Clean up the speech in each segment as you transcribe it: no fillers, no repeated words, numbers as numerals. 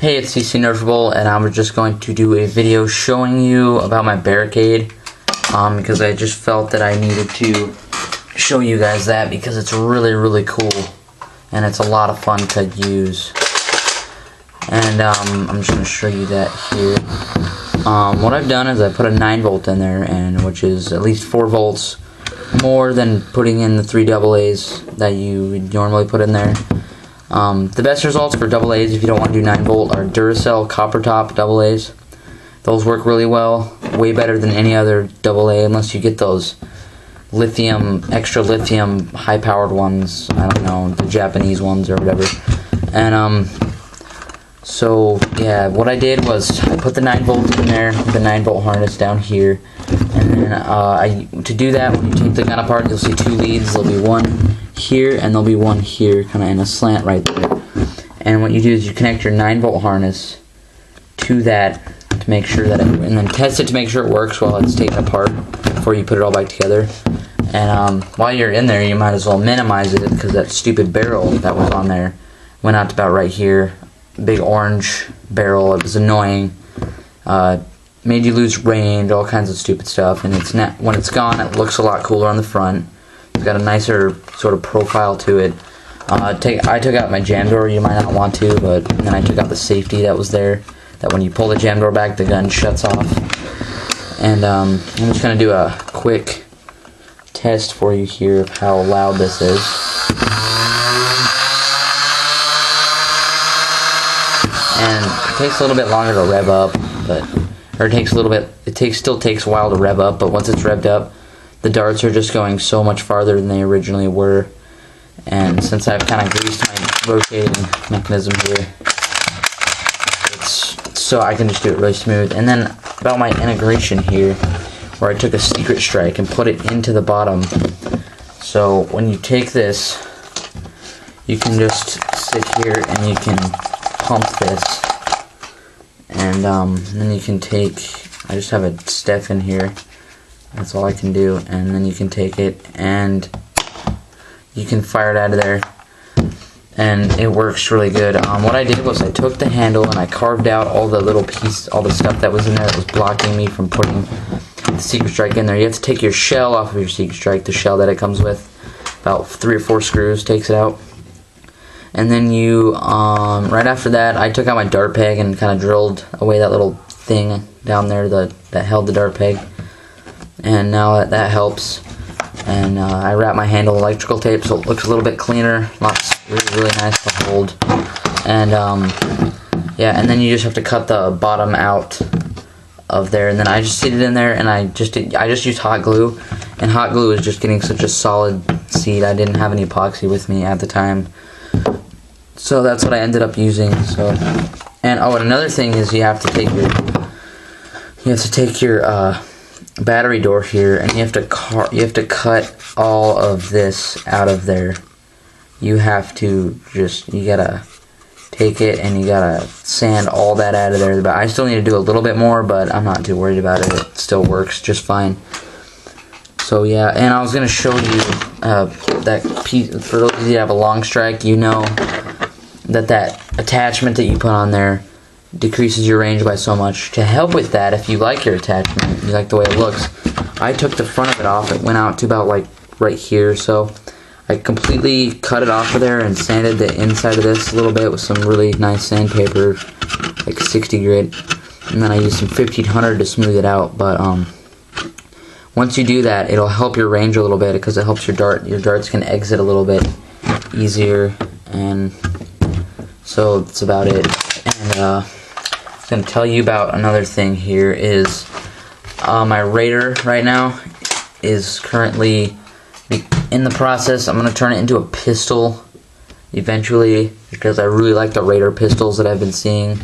Hey, it's CC Nerfable, and I'm just going to do a video showing you about my barricade, because I just felt that I needed to show you guys that because it's really cool, and it's a lot of fun to use. And I'm just going to show you that here. What I've done is I put a 9-volt in there, and which is at least 4 volts more than putting in the 3 AA's that you would normally put in there. The best results for AA's, if you don't want to do 9-volt, are Duracell copper top AA's. Those work really well, way better than any other AA, unless you get those lithium, extra lithium, high-powered ones. I don't know, the Japanese ones or whatever. And so yeah, what I did was I put the 9-volt in there, the 9-volt harness down here, and then to do that, when you take the gun apart, you'll see 2 leads. There'll be one here and there'll be one here, kind of in a slant right there. And what you do is you connect your 9-volt harness to that to make sure that and then test it to make sure it works while it's taken apart before you put it all back together. And while you're in there, you might as well minimize it because that stupid barrel that was on there went out to about right here. Big orange barrel. It was annoying. Made you lose range, all kinds of stupid stuff. And it's not, when it's gone, it looks a lot cooler on the front. It's got a nicer sort of profile to it. I took out my jam door. You might not want to, but then I took out the safety that was there. That when you pull the jam door back, the gun shuts off. And I'm just gonna do a quick test for you here of how loud this is. And it takes a little bit longer to rev up, or it takes a little bit. Still takes a while to rev up, but once it's revved up, the darts are just going so much farther than they originally were. And since I've kind of greased my rotating mechanism here, so I can just do it really smooth. And then about my integration here, where I took a secret strike and put it into the bottom. So when you take this, you can just sit here and you can pump this, and then you can take, I just have a step in here, that's all I can do, and then you can take it and you can fire it out of there, and it works really good. What I did was I took the handle and I carved out all the little pieces, all the stuff that was in there that was blocking me from putting the secret strike in there. You have to take your shell off of your secret strike, the shell that it comes with, about 3 or 4 screws takes it out. And then you, right after that, I took out my dart peg and kind of drilled away that little thing down there that held the dart peg. And now that helps. And I wrap my handle electrical tape so it looks a little bit cleaner. Really nice to hold. And yeah, and then you just have to cut the bottom out of there. And then I just seated in there, and I just used hot glue. And hot glue is just getting such a solid seat. I didn't have any epoxy with me at the time, so that's what I ended up using. So, and another thing is you have to take your battery door here, and you have to cut all of this out of there. You gotta take it and you gotta sand all that out of there. But I still need to do a little bit more, but I'm not too worried about it. It still works just fine. So yeah, and I was gonna show you that piece. For those of you that have a long strike, you know that attachment that you put on there decreases your range by so much. To help with that, if you like your attachment, you like the way it looks, I took the front of it off. It went out to about like right here, so I completely cut it off of there and sanded the inside of this a little bit with some really nice sandpaper, like 60 grit, and then I used some 1500 to smooth it out. But once you do that, it'll help your range a little bit because it helps your darts can exit a little bit easier. And so that's about it. And I'm going to tell you about another thing here is my Raider right now is currently in the process. I'm going to turn it into a pistol eventually because I really like the Raider pistols that I've been seeing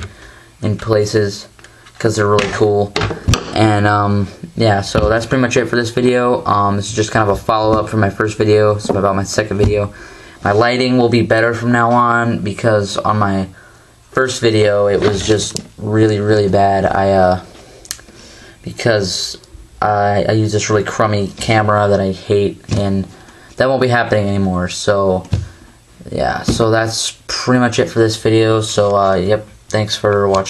in places because they're really cool. And yeah, so that's pretty much it for this video. This is just kind of a follow-up from my first video. It's about my second video. My lighting will be better from now on because on my first video it was just really bad. Because I use this really crummy camera that I hate, and that won't be happening anymore. So yeah, so that's pretty much it for this video. So yep, Thanks for watching.